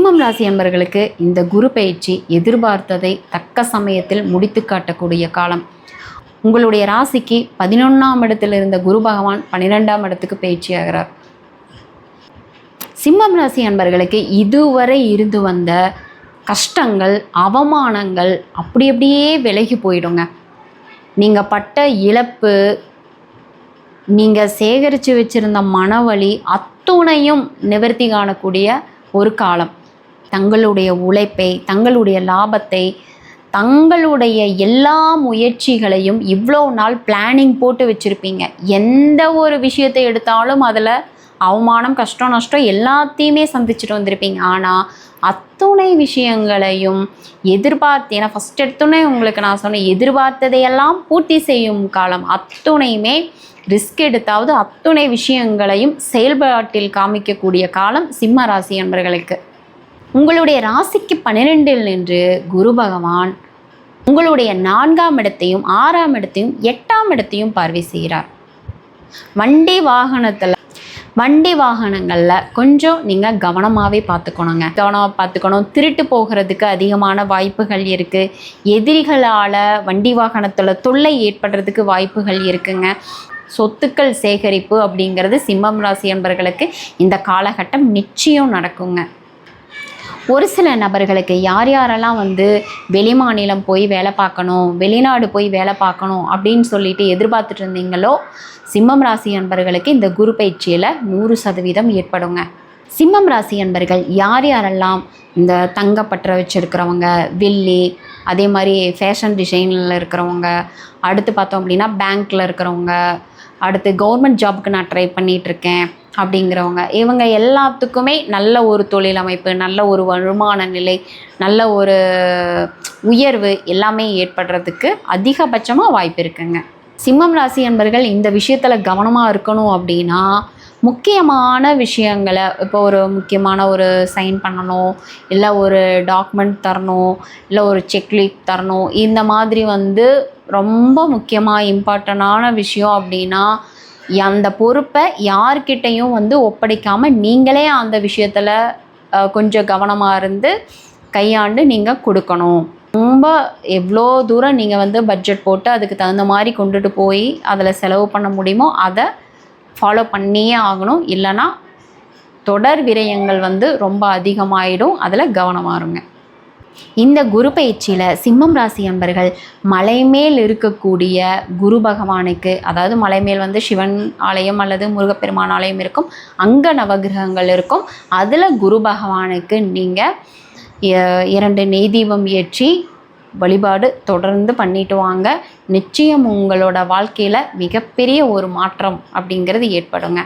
சிம்மம் ராசி அன்பர்களுக்கு இந்த குரு பயிற்சி எதிர்பார்த்ததை தக்க சமயத்தில் முடித்து காட்டக்கூடிய காலம். உங்களுடைய ராசிக்கு 11ஆம் இடத்தில் இருந்த குரு பகவான் 12ஆம் இடத்துக்கு பயிற்சி ஆகிறார். சிம்மம் ராசி அன்பர்களுக்கு இதுவரை இருந்து வந்த கஷ்டங்கள், அவமானங்கள் அப்படியே விலகி போயிடுங்க. நீங்கள் பட்ட இழப்பு, நீங்கள் சேகரித்து வச்சுருந்த மனவலி அத்துணையும் நிவர்த்தி காணக்கூடிய ஒரு காலம். தங்களுடைய உழைப்பை, தங்களுடைய லாபத்தை, தங்களுடைய எல்லா முயற்சிகளையும் இவ்வளோ நாள் பிளானிங் போட்டு வச்சுருப்பீங்க. எந்த ஒரு விஷயத்தை எடுத்தாலும் அதில் அவமானம், கஷ்டம், நஷ்டம் எல்லாத்தையுமே சந்திச்சுட்டு வந்திருப்பீங்க. ஆனால் அத்துணை விஷயங்களையும் ஏன்னா ஃபஸ்ட் எடுத்தோன்னே உங்களுக்கு நான் சொன்னேன், எதிர்பார்த்ததையெல்லாம் பூர்த்தி செய்யும் காலம். அத்துணையுமே ரிஸ்க் எடுத்தாவது அத்துணை விஷயங்களையும் செயல்பாட்டில் காமிக்கக்கூடிய காலம் சிம்ம ராசி அன்பர்களுக்கு. உங்களுடைய ராசிக்கு 12இல் நின்று குரு பகவான் உங்களுடைய 4ஆம் இடத்தையும் 6ஆம் இடத்தையும் 8ஆம் இடத்தையும் பார்வை செய்கிறார். வண்டி வாகனங்களில் கொஞ்சம் நீங்கள் கவனமாகவே பார்த்துக்கணும். திருட்டு போகிறதுக்கு அதிகமான வாய்ப்புகள் இருக்குது. எதிரிகளால் வண்டி வாகனத்தில் தொல்லை ஏற்படுறதுக்கு வாய்ப்புகள் இருக்குங்க. சொத்துக்கள் சேகரிப்பு அப்படிங்கிறது சிம்மம் ராசி என்பவர்களுக்கு இந்த காலகட்டம் நிச்சயம் நடக்குங்க. ஒரு சில நபர்களுக்கு யாரெல்லாம் வெளிமாநிலம் போய் வேலை பார்க்கணும், வெளிநாடு போய் வேலை பார்க்கணும் அப்படின்னு சொல்லிட்டு எதிர்பார்த்துட்டு இருந்தீங்களோ, சிம்மம் ராசி அன்பர்களுக்கு இந்த குரு பயிற்சியில் 100% ஏற்படுங்க. சிம்மம் ராசி அன்பர்கள் யாரெல்லாம் இந்த தங்கப்பற்ற வச்சுருக்கிறவங்க, வெள்ளி, அதே மாதிரி ஃபேஷன் டிசைனில் இருக்கிறவங்க, அடுத்து பார்த்தோம் அப்படின்னா பேங்க்கில் இருக்கிறவங்க, அடுத்து கவர்மெண்ட் ஜாபுக்கு நான் ட்ரை பண்ணிகிட்ருக்கேன் அப்படிங்கிறவங்க, இவங்க எல்லாத்துக்குமே நல்ல ஒரு தொழில் அமைப்பு, நல்ல ஒரு வருமான நிலை, நல்ல ஒரு உயர்வு எல்லாமே ஏற்படுறதுக்கு அதிகபட்சமாக வாய்ப்பு இருக்குங்க. சிம்மம் ராசி அன்பர்கள் இந்த விஷயத்தில் கவனமாக இருக்கணும் அப்படின்னா, முக்கியமான விஷயங்களை, இப்போ ஒரு முக்கியமான ஒரு சைன் பண்ணணும், இல்லை ஒரு டாக்குமெண்ட் தரணும், இல்லை ஒரு செக்லீஃப் தரணும், இந்த மாதிரி ரொம்ப முக்கியமாக இம்பார்ட்டண்டான விஷயம் அப்படின்னா, அந்த பொறுப்பை யார்கிட்டையும் ஒப்படைக்காமல் நீங்களே அந்த விஷயத்தில் கொஞ்சம் கவனமாக இருந்து கையாண்டு நீங்கள் கொடுக்கணும். ரொம்ப எவ்வளோ தூரம் நீங்கள் பட்ஜெட் போட்டு அதுக்கு தகுந்த மாதிரி கொண்டுட்டு போய் அதில் செலவு பண்ண முடியுமோ அதை ஃபாலோ பண்ணியே ஆகணும். இல்லைன்னா தொடர் விரயங்கள் ரொம்ப அதிகமாகிடும். அதில் கவனமாக இருங்க. இந்த குரு பயிற்சியில் சிம்மம் ராசி அன்பர்கள் மலை மேல் இருக்கக்கூடிய குரு பகவானுக்கு, அதாவது மலை மேல் சிவன் ஆலயம் அல்லது முருகப்பெருமான் ஆலயம் இருக்கும், அங்கே நவகிரகங்கள் இருக்கும், அதில் குரு பகவானுக்கு நீங்கள் 2 நெய் தீபம் ஏற்றி வழிபாடு தொடர்ந்து பண்ணிட்டு வாங்க. நிச்சயம் உங்களோட வாழ்க்கையில் மிகப்பெரிய ஒரு மாற்றம் அப்படிங்கிறது ஏற்படுங்க.